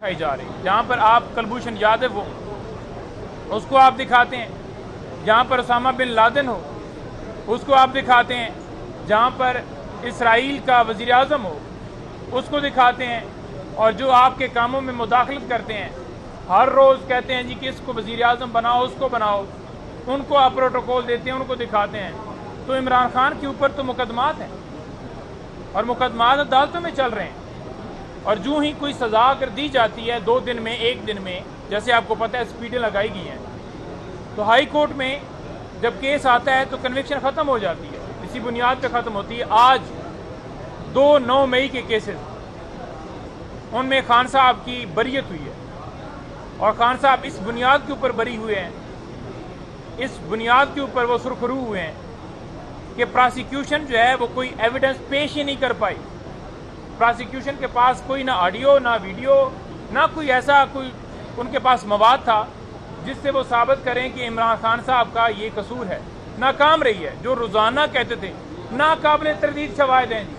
دکھائی جا رہی ہے، جہاں پر آپ کلبھوشن یادو ہو اس کو آپ دکھاتے ہیں، جہاں پر اسامہ بن لادن ہو اس کو آپ دکھاتے ہیں، جہاں پر اسرائیل کا وزیر اعظم ہو اس کو دکھاتے ہیں، اور جو آپ کے کاموں میں مداخلت کرتے ہیں ہر روز کہتے ہیں جی کہ اس کو وزیر اعظم بناؤ، اس کو بناؤ، ان کو آپ پروٹوکول دیتے ہیں، ان کو دکھاتے ہیں۔ تو عمران خان کے اوپر تو مقدمات ہیں اور مقدمات عدالتوں میں چل رہے ہیں، اور جو ہی کوئی سزا اگر دی جاتی ہے 2 دن میں 1 دن میں، جیسے آپ کو پتہ ہے سپیڈیں لگائی گئی ہیں، تو ہائی کورٹ میں جب کیس آتا ہے تو کنوکشن ختم ہو جاتی ہے، اسی بنیاد پہ ختم ہوتی ہے۔ آج 9 مئی کے کیسز، ان میں خان صاحب کی بریت ہوئی ہے، اور خان صاحب اس بنیاد کے اوپر بری ہوئے ہیں، اس بنیاد کے اوپر وہ سرخرو ہوئے ہیں کہ پراسیکیوشن جو ہے وہ کوئی ایویڈنس پیش ہی نہیں کر پائی۔ پراسیکیوشن کے پاس کوئی نہ آڈیو نہ ویڈیو نہ کوئی ایسا کوئی ان کے پاس مواد تھا جس سے وہ ثابت کریں کہ عمران خان صاحب کا یہ قصور ہے۔ ناکام رہی ہے، جو روزانہ کہتے تھے ناقابل تردید شواہد ہیں جی،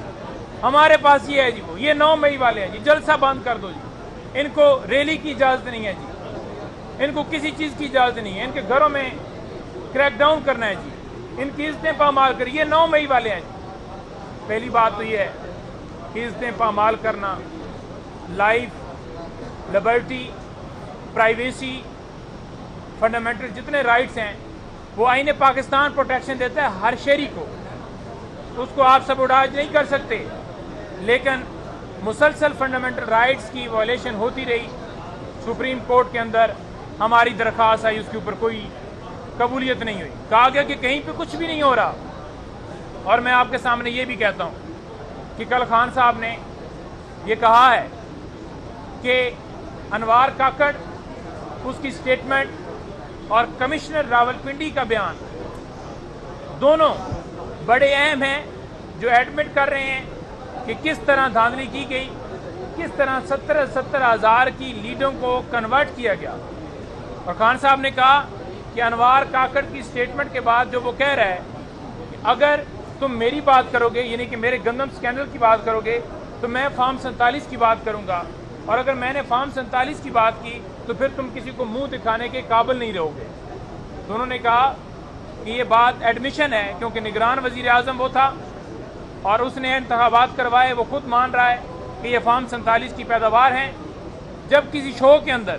ہمارے پاس یہ ہے جی، وہ یہ 9 مئی والے ہیں جی، جلسہ بند کر دو جی، ان کو ریلی کی اجازت نہیں ہے جی، ان کو کسی چیز کی اجازت نہیں ہے، ان کے گھروں میں کریک ڈاؤن کرنا ہے جی، ان کی عزتیں پامال کر، یہ 9 مئی والے ہیں جی۔ پہلی بات تو یہ ہے کہ عزتیں پامال کرنا، لائف، لبرٹی، پرائیویسی، فنڈامنٹل جتنے رائٹس ہیں وہ آئین پاکستان پروٹیکشن دیتا ہے ہر شہری کو، اس کو آپ سبوٹاج نہیں کر سکتے، لیکن مسلسل فنڈامنٹل رائٹس کی وائلیشن ہوتی رہی۔ سپریم کورٹ کے اندر ہماری درخواست آئی، اس کے اوپر کوئی قبولیت نہیں ہوئی، کہا گیا کہ کہیں پہ کچھ بھی نہیں ہو رہا۔ اور میں آپ کے سامنے یہ بھی کہتا ہوں کہ کل خان صاحب نے یہ کہا ہے کہ انوار کاکڑ، اس کی سٹیٹمنٹ اور کمشنر راولپنڈی کا بیان دونوں بڑے اہم ہیں، جو ایڈمٹ کر رہے ہیں کہ کس طرح دھاندلی کی گئی، کس طرح 70,000 کی لیڈوں کو کنورٹ کیا گیا۔ اور خان صاحب نے کہا کہ انوار کاکڑ کی سٹیٹمنٹ کے بعد جو وہ کہہ رہا ہے کہ اگر تم میری بات کرو گے، یعنی کہ میرے گندم سکینڈل کی بات کرو گے، تو میں فارم 47 کی بات کروں گا، اور اگر میں نے فارم 47 کی بات کی تو پھر تم کسی کو منہ دکھانے کے قابل نہیں رہو گے۔ تو انہوں نے کہا کہ یہ بات ایڈمیشن ہے، کیونکہ نگران وزیر اعظم وہ تھا اور اس نے انتخابات کروائے، وہ خود مان رہا ہے کہ یہ فارم 47 کی پیداوار ہیں۔ جب کسی شو کے اندر،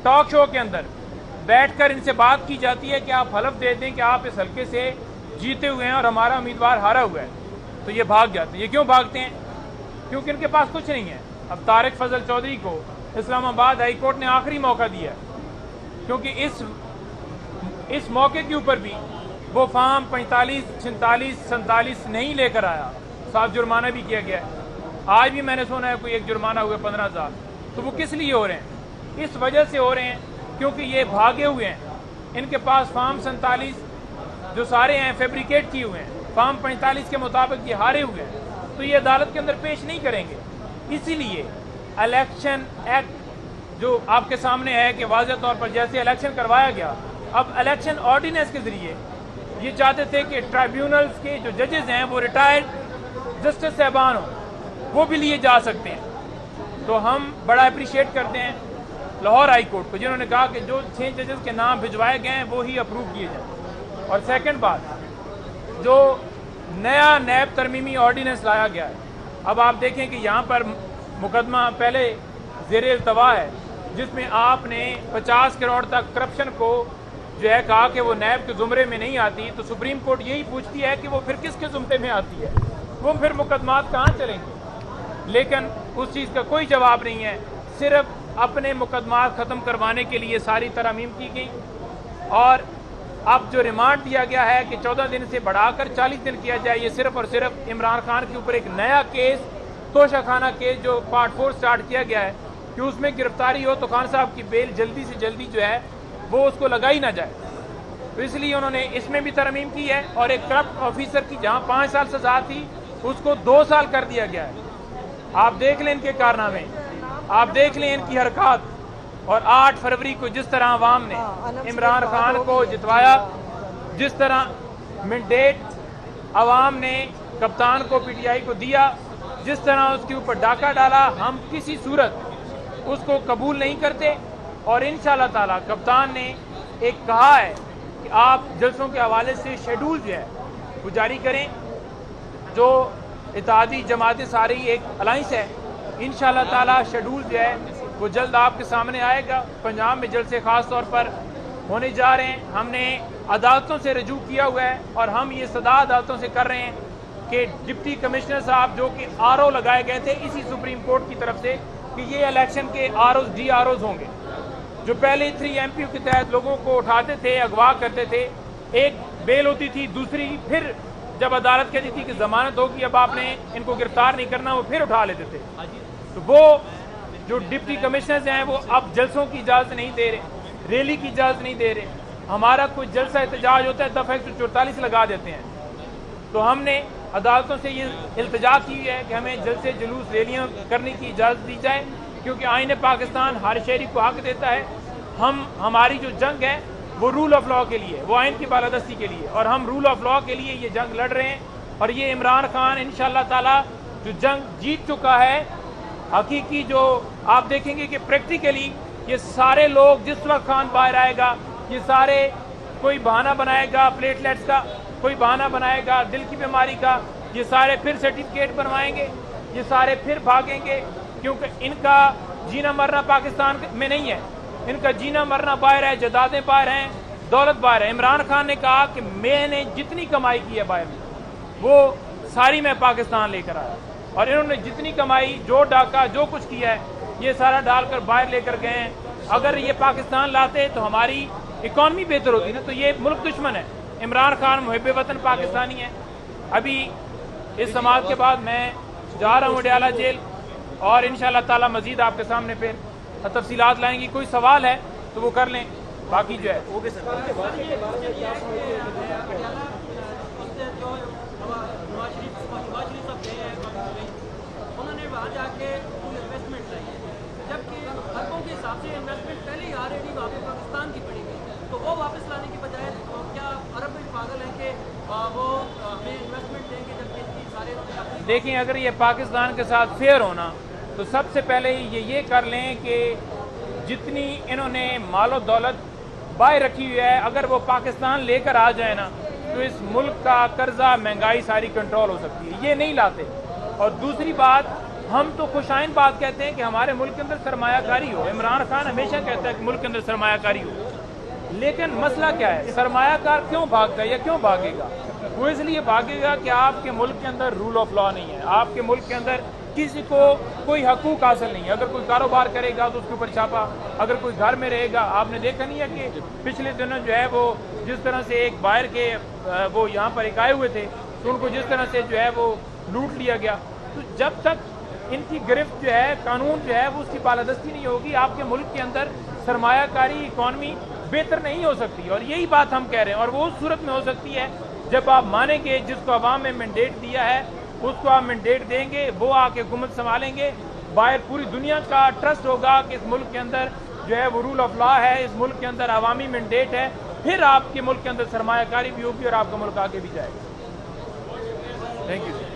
ٹاک شو کے اندر بیٹھ کر ان سے بات کی جاتی ہے کہ آپ حلف دے دیں کہ آپ اس حلقے سے جیتے ہوئے ہیں اور ہمارا امیدوار ہارا ہوا ہے، تو یہ بھاگ جاتے ہیں۔ یہ کیوں بھاگتے ہیں؟ کیونکہ ان کے پاس کچھ نہیں ہے۔ اب طارق فضل چودھری کو اسلام آباد ہائی کورٹ نے آخری موقع دیا ہے، کیونکہ اس موقع کے اوپر بھی وہ فارم 45، 46، 47 نہیں لے کر آیا، ساتھ جرمانہ بھی کیا گیا ہے۔ آج بھی میں نے سنا ہے کوئی ایک جرمانہ ہوئے 15,000۔ تو وہ کس لیے ہو رہے ہیں؟ اس وجہ سے ہو رہے ہیں کیونکہ یہ بھاگے ہوئے ہیں، ان کے پاس فارم 47 جو سارے ہیں فیبریکیٹ کیے ہوئے ہیں، فارم 45 کے مطابق یہ ہارے ہوئے ہیں، تو یہ عدالت کے اندر پیش نہیں کریں گے۔ اسی لیے الیکشن ایکٹ جو آپ کے سامنے ہے کہ واضح طور پر جیسے الیکشن کروایا گیا، اب الیکشن آرڈیننس کے ذریعے یہ چاہتے تھے کہ ٹرائیبیونلز کے جو ججز ہیں وہ ریٹائرڈ جسٹس صاحبان ہوں، وہ بھی لیے جا سکتے ہیں۔ تو ہم بڑا اپریشیٹ کرتے ہیں لاہور ہائی کورٹ کو، جنہوں نے کہا کہ جو 6 ججز کے نام بھجوائے گئے ہیں وہ ہی اپروو کیے جائیں۔ اور سیکنڈ بات، جو نیا نیب ترمیمی آرڈیننس لایا گیا ہے، اب آپ دیکھیں کہ یہاں پر مقدمہ پہلے زیر التوا ہے، جس میں آپ نے 50 کروڑ تک کرپشن کو جو ہے کہا کہ وہ نیب کے زمرے میں نہیں آتی، تو سپریم کورٹ یہی پوچھتی ہے کہ وہ پھر کس کے زمرے میں آتی ہے، وہ پھر مقدمات کہاں چلیں گے؟ لیکن اس چیز کا کوئی جواب نہیں ہے، صرف اپنے مقدمات ختم کروانے کے لیے ساری ترامیم کی گئی۔ اور اب جو ریمانڈ دیا گیا ہے کہ 14 دن سے بڑھا کر 40 دن کیا جائے، یہ صرف اور صرف عمران خان کے اوپر ایک نیا کیس، توشہ خانہ کیس جو پارٹ 4 سٹارٹ کیا گیا ہے کہ اس میں گرفتاری ہو تو خان صاحب کی بیل جلدی سے جلدی جو ہے وہ اس کو لگائی نہ جائے، تو اس لیے انہوں نے اس میں بھی ترمیم کی ہے۔ اور ایک کرپٹ آفیسر کی جہاں 5 سال سزا تھی اس کو 2 سال کر دیا گیا ہے۔ آپ دیکھ لیں ان کے کارنامے، آپ دیکھ لیں ان کی حرکات، اور 8 فروری کو جس طرح عوام نے عمران خان کو جتوایا، جس طرح مینڈیٹ عوام نے کپتان کو پی ٹی آئی کو دیا، جس طرح اس کے اوپر ڈاکہ ڈالا، ہم کسی صورت اس کو قبول نہیں کرتے. اور انشاءاللہ تعالیٰ کپتان نے ایک کہا ہے کہ آپ جلسوں کے حوالے سے شیڈول جو ہے وہ جاری کریں. جو اتحادی جماعتیں ساری ایک الائنس ہے, انشاءاللہ تعالیٰ شیڈول جو ہے وہ جلد آپ کے سامنے آئے گا. پنجاب میں جلسے خاص طور پر ہونے جا رہے ہیں. ہم نے عدالتوں سے رجوع کیا ہوا ہے اور ہم یہ صدا عدالتوں سے کر رہے ہیں کہ ڈپٹی کمشنر صاحب جو کہ آر او لگائے گئے تھے اسی سپریم کورٹ کی طرف سے کہ یہ الیکشن کے R Os D R Os ہوں گے, جو پہلے 3 MP کے تحت لوگوں کو اٹھاتے تھے, اغوا کرتے تھے. ایک بیل ہوتی تھی, دوسری پھر جب عدالت کہتی تھی کہ ضمانت ہوگی اب آپ نے ان کو گرفتار نہیں کرنا, وہ پھر اٹھا لیتے تھے. تو وہ جو ڈپٹی کمشنرز ہیں وہ اب جلسوں کی اجازت نہیں دے رہے, ریلی کی اجازت نہیں دے رہے. ہمارا کوئی جلسہ احتجاج ہوتا ہے دفعہ 144 لگا دیتے ہیں. تو ہم نے عدالتوں سے یہ التجا کی ہے کہ ہمیں جلسے جلوس ریلیاں کرنے کی اجازت دی جائے, کیونکہ آئین پاکستان ہر شہری کو حق دیتا ہے. ہماری جو جنگ ہے وہ رول آف لاء کے لیے, وہ آئین کی بالادستی کے لیے, اور ہم رول آف لاء کے لیے یہ جنگ لڑ رہے ہیں. اور یہ عمران خان انشاءاللہ تعالی جو جنگ جیت چکا ہے حقیقی, جو آپ دیکھیں گے کہ پریکٹیکلی یہ سارے لوگ جس وقت خان باہر آئے گا یہ سارے کوئی بہانہ بنائے گا پلیٹلیٹس کا, کوئی بہانہ بنائے گا دل کی بیماری کا, یہ سارے پھر سرٹیفکیٹ بنوائیں گے, یہ سارے پھر بھاگیں گے, کیونکہ ان کا جینا مرنا پاکستان میں نہیں ہے, ان کا جینا مرنا باہر ہے, جائیدادیں باہر ہیں, دولت باہر ہے. عمران خان نے کہا کہ میں نے جتنی کمائی کی ہے باہر میں وہ ساری میں پاکستان لے کر آیا, اور انہوں نے جتنی کمائی جو ڈاکہ جو کچھ کیا ہے یہ سارا ڈال کر باہر لے کر گئے ہیں. اگر یہ پاکستان لاتے تو ہماری اکانومی بہتر ہوتی نا. تو یہ ملک دشمن ہے. عمران خان محب وطن پاکستانی ہے. ابھی اس سماعت کے بعد میں جا رہا ہوں اڈیالہ جیل, اور انشاءاللہ تعالی مزید آپ کے سامنے پھر تفصیلات لائیں گی. کوئی سوال ہے تو وہ کر لیں, باقی جو ہے انہوں نے وہاں جا کے انویسٹمنٹ لائی ہے, جبکہ اربوں کے حساب سے انویسٹمنٹ پہلے ہی آلریڈی وہاں پہ پاکستان کی پڑی گئی, تو وہ واپس لانے کی بجائے کیا عرب بھی پاگل ہیں کہ وہ ہمیں انویسٹمنٹ دیں گے جبکہ ان کی سارے. دیکھیں اگر یہ پاکستان کے ساتھ فیئر ہونا تو سب سے پہلے یہ کر لیں کہ جتنی انہوں نے مال و دولت باہر رکھی ہوئی ہے اگر وہ پاکستان لے کر آ جائے نا تو اس ملک کا قرضہ مہنگائی ساری کنٹرول ہو سکتی ہے. یہ نہیں لاتے. اور دوسری بات, ہم تو خوشائن بات کہتے ہیں کہ ہمارے ملک کے اندر سرمایہ کاری ہو. عمران خان ہمیشہ کہتا ہے کہ ملک کے اندر سرمایہ کاری ہو, لیکن مسئلہ کیا ہے, سرمایہ کار کیوں بھاگتا ہے یا کیوں بھاگے گا؟ وہ اس لیے بھاگے گا کہ آپ کے ملک کے اندر رول آف لاء نہیں ہے, آپ کے ملک کے اندر کسی کو کوئی حقوق حاصل نہیں ہے. اگر کوئی کاروبار کرے گا تو اس کے اوپر چھاپا, اگر کوئی گھر میں رہے گا. آپ نے دیکھا نہیں ہے کہ پچھلے دنوں جو ہے وہ جس طرح سے ایک باہر کے وہ یہاں پر ایک آئے ہوئے تھے تو ان کو جس طرح سے جو ہے وہ لوٹ لیا گیا. تو جب تک ان کی گرفت جو ہے, قانون جو ہے وہ اس کی بالادستی نہیں ہوگی, آپ کے ملک کے اندر سرمایہ کاری اکانومی بہتر نہیں ہو سکتی. اور یہی بات ہم کہہ رہے ہیں, اور وہ اس صورت میں ہو سکتی ہے جب آپ مانیں گے جس کو عوام نے مینڈیٹ دیا ہے اس کو آپ مینڈیٹ دیں گے, وہ آ کے حکومت سنبھالیں گے. باہر پوری دنیا کا ٹرسٹ ہوگا کہ اس ملک کے اندر جو ہے وہ رول آف لاء ہے, اس ملک کے اندر عوامی مینڈیٹ ہے, پھر آپ کے ملک کے اندر سرمایہ کاری بھی ہوگی اور آپ کا ملک آگے بھی جائے گا. Thank you.